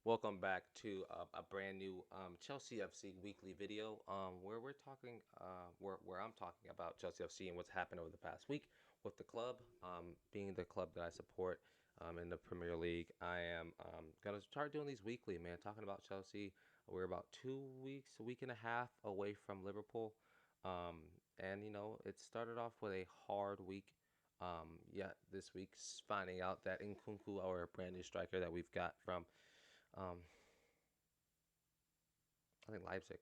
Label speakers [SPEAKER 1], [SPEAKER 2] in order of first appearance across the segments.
[SPEAKER 1] Welcome back to a brand new Chelsea FC weekly video where where I'm talking about Chelsea FC and what's happened over the past week with the club, being the club that I support in the Premier League. I am gonna start doing these weekly, man. Talking about Chelsea. We're about 2 weeks, a week and a half away from Liverpool, um, and it started off with a hard week. This week's finding out that Nkunku, our brand new striker that we've got from um, I think Leipzig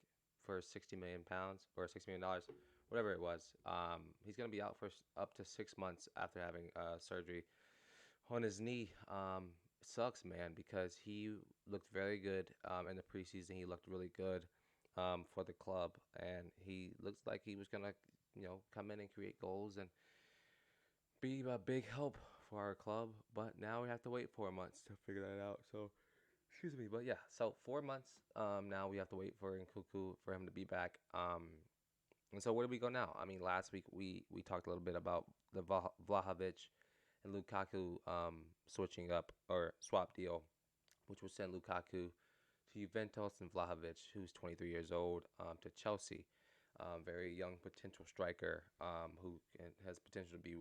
[SPEAKER 1] for 60 million pounds or $60 million, whatever it was. He's gonna be out for up to 6 months after having surgery on his knee. Sucks, man, because he looked very good in the preseason. He looked really good for the club, and he looks like he was gonna, come in and create goals and be a big help for our club. But now we have to wait 4 months to figure that out. So excuse me, but yeah, so 4 months now we have to wait for Nkunku for him to be back. And so where do we go now? I mean, last week we talked a little bit about the Vlahovic and Lukaku switching up or swap deal, which would send Lukaku to Juventus and Vlahovic, who's 23 years old, to Chelsea. Very young potential striker has potential to be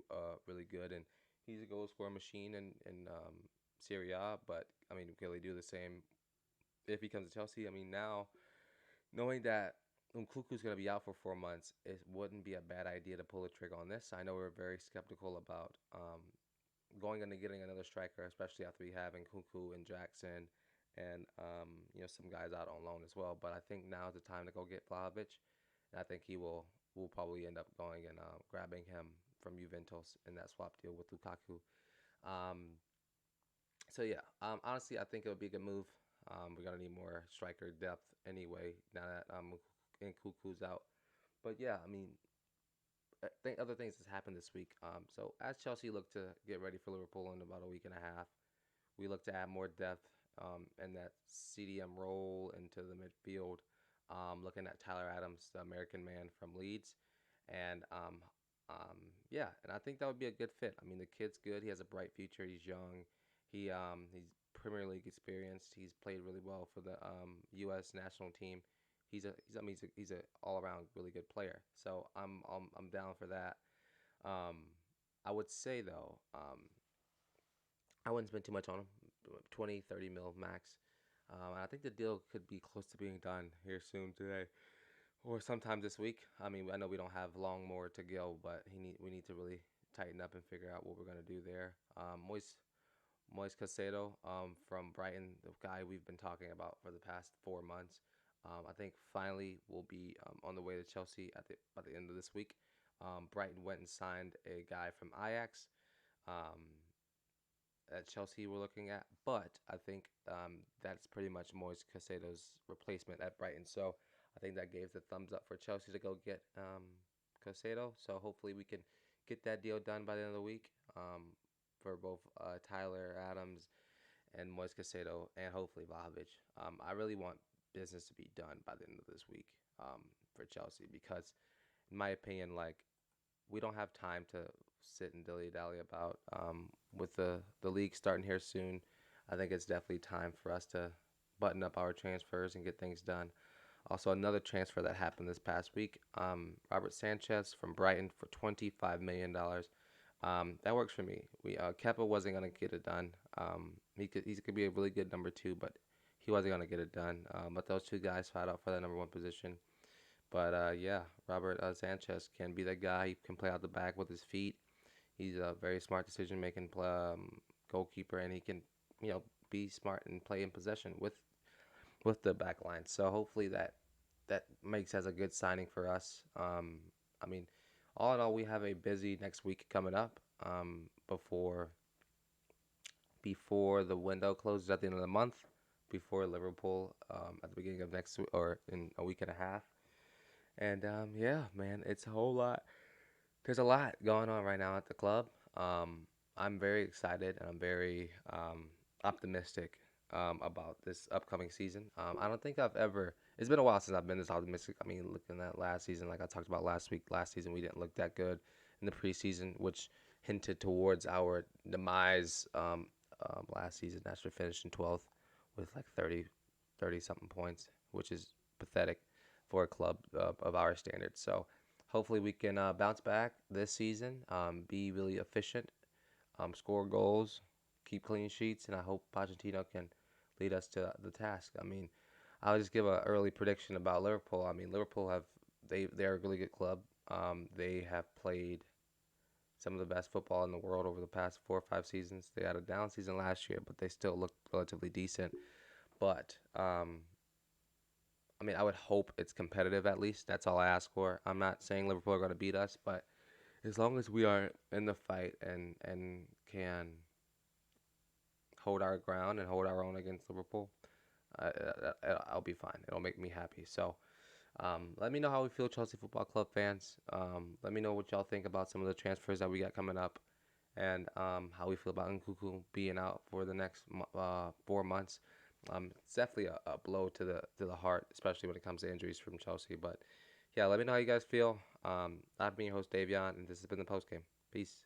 [SPEAKER 1] really good, and he's a goal scoring machine in Serie A. But I mean, can they do the same if he comes to Chelsea? I mean, now knowing that Nkunku's going to be out for 4 months, it wouldn't be a bad idea to pull the trigger on this. I know we're very skeptical about going into getting another striker, especially after we have Nkunku and Jackson and some guys out on loan as well. But I think now is the time to go get Vlahovic, and I think he will probably end up going and grabbing him from Juventus in that swap deal with Lukaku. Um, so yeah, honestly, I think it would be a good move. We're gonna need more striker depth anyway now that Nkunku's out. But yeah, I mean, I think other things has happened this week. So as Chelsea look to get ready for Liverpool in about a week and a half, we look to add more depth in that CDM role into the midfield. Looking at Tyler Adams, the American man from Leeds, and yeah, and I think that would be a good fit. I mean, the kid's good. He has a bright future. He's young. He's Premier League experienced. He's played really well for the U.S. national team. I mean, he's a all around really good player. So I'm down for that. Um, I would say though, I wouldn't spend too much on him, 20, 30 mil max. I think the deal could be close to being done here soon today or sometime this week. I mean, I know we don't have long more to go, but we need to really tighten up and figure out what we're gonna do there. Moise Caicedo from Brighton, the guy we've been talking about for the past 4 months. I think finally will be on the way to Chelsea by the end of this week. Brighton went and signed a guy from Ajax. Um, at Chelsea we're looking at, but I think that's pretty much Moise Caicedo's replacement at Brighton. So I think that gave the thumbs up for Chelsea to go get Caicedo. So hopefully we can get that deal done by the end of the week for both Tyler Adams and Moise Caicedo and hopefully Vlahovic. I really want business to be done by the end of this week for Chelsea because, in my opinion, like we don't have time to sit and dilly dally about with the league starting here soon. I think it's definitely time for us to button up our transfers and get things done. Also, another transfer that happened this past week, Robert Sanchez from Brighton for $25 million. That works for me. Kepa wasn't gonna get it done. He could be a really good number two, but he wasn't gonna get it done. But those two guys fought out for that number one position. But yeah, Robert Sanchez can be that guy. He can play out the back with his feet. He's a very smart decision making goalkeeper, and he can be smart and play in possession with the back line. So hopefully that makes as a good signing for us. I mean, all in all, we have a busy next week coming up before the window closes at the end of the month, before Liverpool at the beginning of next week or in a week and a half. And yeah, man, it's a whole lot. There's a lot going on right now at the club. I'm very excited and I'm very optimistic about this upcoming season. I don't think I've ever. It's been a while since I've been this optimistic. I mean, looking at last season, like I talked about last week, last season we didn't look that good in the preseason, which hinted towards our demise last season after finishing 12th with like 30 something points, which is pathetic for a club of our standards. So hopefully we can bounce back this season, be really efficient, score goals, keep clean sheets, and I hope Pochettino can lead us to the task. I mean, I'll just give an early prediction about Liverpool. I mean, Liverpool have they're a really good club. They have played some of the best football in the world over the past 4 or 5 seasons. They had a down season last year, but they still look relatively decent. But I mean, I would hope it's competitive at least. That's all I ask for. I'm not saying Liverpool are going to beat us, but as long as we are in the fight and can hold our ground and hold our own against Liverpool, I'll be fine. It'll make me happy. So let me know how we feel, Chelsea Football Club fans. Let me know what y'all think about some of the transfers that we got coming up, and how we feel about Nkunku being out for the next 4 months. It's definitely a blow to the heart, especially when it comes to injuries from Chelsea. But yeah, let me know how you guys feel. I've been your host Davion, and this has been the post game. Peace.